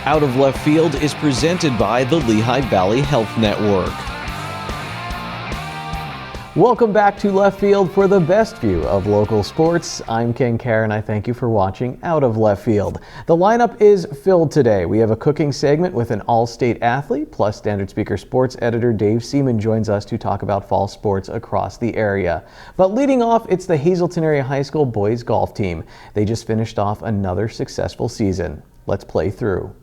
Out of Left Field is presented by the Lehigh Valley Health Network. Welcome back to Left Field for the best view of local sports. I'm Ken Kerr and I thank you for watching Out of Left Field. The lineup is filled today. We have a cooking segment with an all-state athlete, plus Standard Speaker sports editor Dave Seaman joins us to talk about fall sports across the area. But leading off, it's the Hazleton Area High School boys golf team. They just finished off another successful season. Let's play through.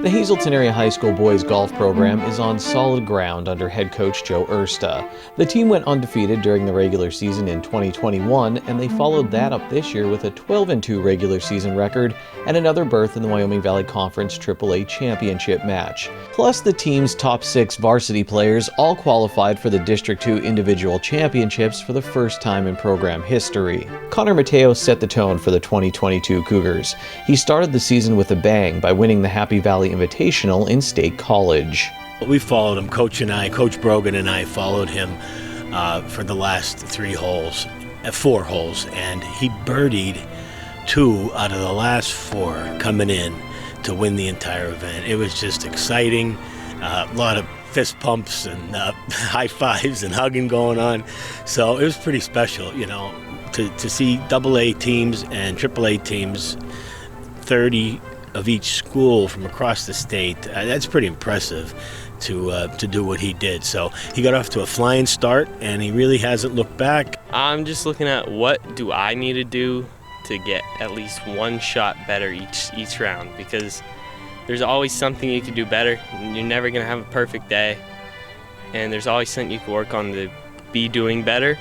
The Hazleton Area High School boys golf program is on solid ground under head coach Joe Ersta. The team went undefeated during the regular season in 2021, and they followed that up this year with a 12-2 regular season record and another berth in the Wyoming Valley Conference AAA championship match. Plus, the team's top 6 varsity players all qualified for the District 2 individual championships for the first time in program history. Connor Mateo set the tone for the 2022 Cougars. He started the season with a bang by winning the Happy Valley Invitational in State College. We followed him, Coach Brogan and I followed him for the last 4 holes, and he birdied 2 out of the last 4 coming in to win the entire event. It was just exciting, a lot of fist pumps and high fives and hugging going on. So it was pretty special, you know, to see AA teams and AAA teams, 30 of each school from across the state. That's pretty impressive to do what he did. So he got off to a flying start and he really hasn't looked back. I'm just looking at what do I need to do to get at least one shot better each round, because there's always something you can do better. You're never going to have a perfect day, and there's always something you can work on to be doing better.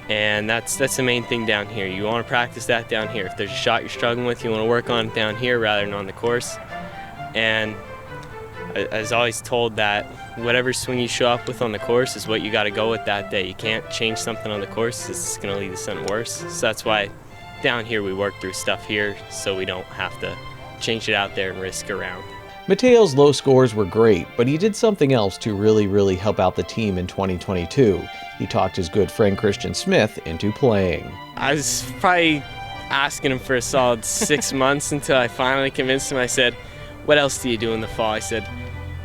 And that's the main thing down here. You want to practice that down here. If there's a shot you're struggling with, you want to work on it down here rather than on the course. And I was always told that whatever swing you show up with on the course is what you got to go with that day. You can't change something on the course. It's going to lead to something worse. So that's why down here we work through stuff here so we don't have to change it out there and risk around. Mateo's low scores were great, but he did something else to really help out the team in 2022. He talked his good friend Christian Smith into playing. I was probably asking him for a solid 6 months until I finally convinced him. I said, "What else do you do in the fall?" I said,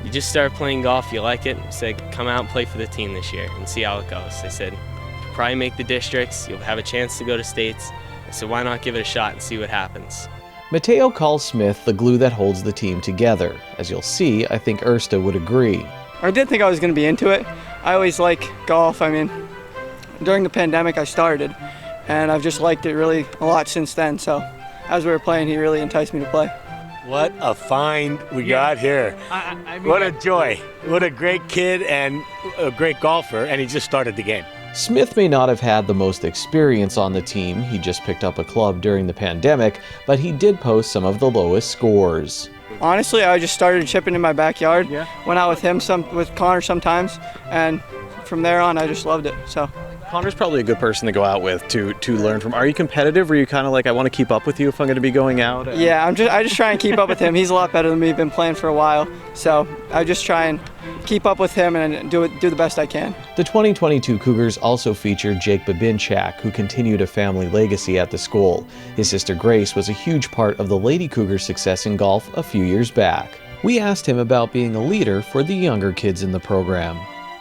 "You just start playing golf, you like it?" I said, "Come out and play for the team this year and see how it goes." I said, "You'll probably make the districts, you'll have a chance to go to states." I said, "Why not give it a shot and see what happens?" Mateo calls Smith the glue that holds the team together. As you'll see, I think Ersta would agree. I did think I was going to be into it. I always like golf. I mean, during the pandemic I started, and I've just liked it really a lot since then. So as we were playing, he really enticed me to play. What a find we got here. I mean, what a joy. What a great kid and a great golfer, and he just started the game. Smith may not have had the most experience on the team. He just picked up a club during the pandemic, but he did post some of the lowest scores. Honestly, I just started chipping in my backyard. Yeah. Went out with him, with Connor sometimes, and from there on I just loved it. So Connor's probably a good person to go out with to learn from. Are you competitive? Or are you kind of like, I want to keep up with you if I'm going to be going out? Yeah, I just try and keep up with him. He's a lot better than me. Been playing for a while, so I just try and keep up with him and do the best I can. The 2022 Cougars also featured Jake Babinchak, who continued a family legacy at the school. His sister Grace was a huge part of the Lady Cougars' success in golf a few years back. We asked him about being a leader for the younger kids in the program.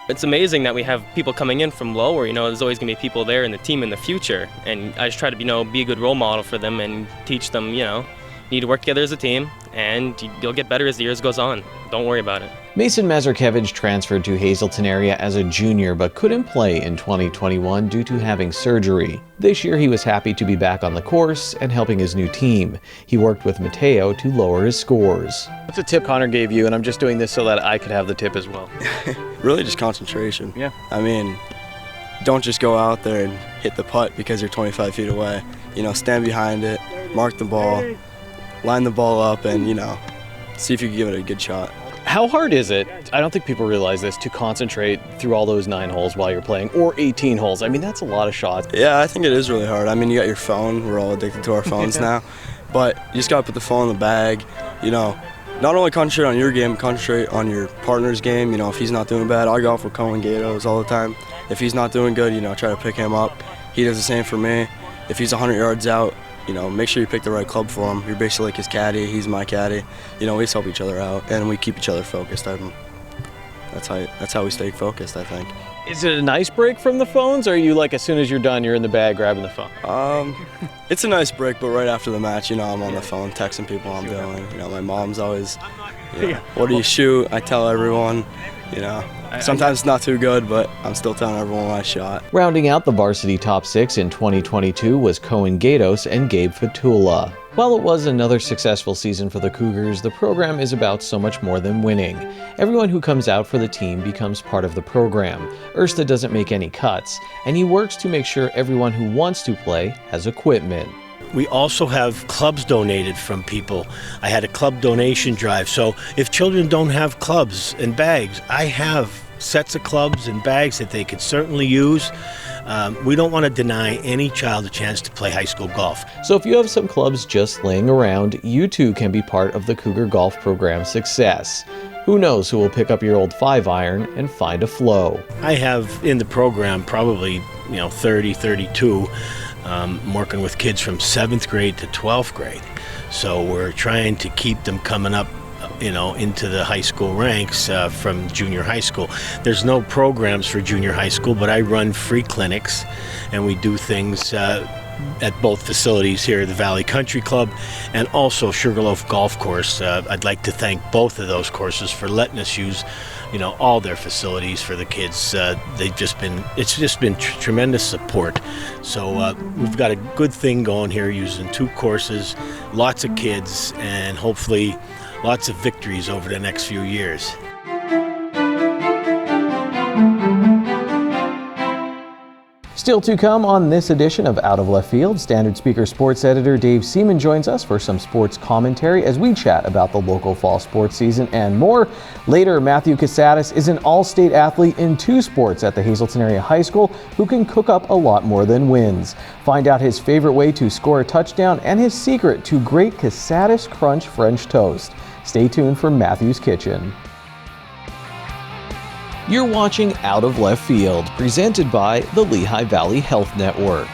It's amazing that we have people coming in from lower. There's always going to be people there in the team in the future, and I just try to be a good role model for them and teach them, you need to work together as a team, and you'll get better as the years goes on. Don't worry about it. Mason Mazurkevich transferred to Hazleton Area as a junior but couldn't play in 2021 due to having surgery. This year he was happy to be back on the course and helping his new team. He worked with Mateo to lower his scores. What's a tip Connor gave you? And I'm just doing this so that I could have the tip as well. Really just concentration. Yeah. I mean, don't just go out there and hit the putt because you're 25 feet away. Stand behind it, mark the ball, line the ball up, and see if you can give it a good shot. How hard is it, I don't think people realize this, to concentrate through all those 9 holes while you're playing, or 18 holes? I mean, that's a lot of shots. Yeah, I think it is really hard. I mean, you got your phone. We're all addicted to our phones now. But you just got to put the phone in the bag, you know. Not only concentrate on your game, concentrate on your partner's game. You know, if he's not doing bad, I golf with Cohen Gatos all the time. If he's not doing good, you know, try to pick him up. He does the same for me. If he's 100 yards out, you know, make sure you pick the right club for him. You're basically like his caddy, he's my caddy. You know, we just help each other out, and we keep each other focused. That's how we stay focused, I think. Is it a nice break from the phones, or are you like, as soon as you're done, you're in the bag grabbing the phone? It's a nice break, but right after the match, you know, I'm on the phone texting people how I'm doing. You know, my mom's always, you know, what do you shoot? I tell everyone, you know. Sometimes it's not too good, but I'm still telling everyone what I shot. Rounding out the varsity top 6 in 2022 was Cohen Gatos and Gabe Fatula. While it was another successful season for the Cougars, the program is about so much more than winning. Everyone who comes out for the team becomes part of the program. Ursta doesn't make any cuts, and he works to make sure everyone who wants to play has equipment. We also have clubs donated from people. I had a club donation drive, so if children don't have clubs and bags, I have sets of clubs and bags that they could certainly use. We don't want to deny any child a chance to play high school golf. So if you have some clubs just laying around, you too can be part of the Cougar Golf program's success. Who knows who will pick up your old 5-iron and find a flow. I have in the program probably 30, 32. I'm working with kids from 7th grade to 12th grade. So we're trying to keep them coming up, into the high school ranks from junior high school. There's no programs for junior high school, but I run free clinics, and we do things at both facilities here at the Valley Country Club and also Sugarloaf Golf Course. I'd like to thank both of those courses for letting us use all their facilities for the kids. It's just been tremendous support. So we've got a good thing going here, using 2 courses, lots of kids, and hopefully lots of victories over the next few years. Still to come on this edition of Out of Left Field, Standard Speaker sports editor Dave Seaman joins us for some sports commentary as we chat about the local fall sports season and more. Later, Matthew Casadas is an all-state athlete in 2 sports at the Hazleton Area High School who can cook up a lot more than wins. Find out his favorite way to score a touchdown and his secret to great Casadas Crunch French toast. Stay tuned for Matthew's Kitchen. You're watching Out of Left Field, presented by the Lehigh Valley Health Network.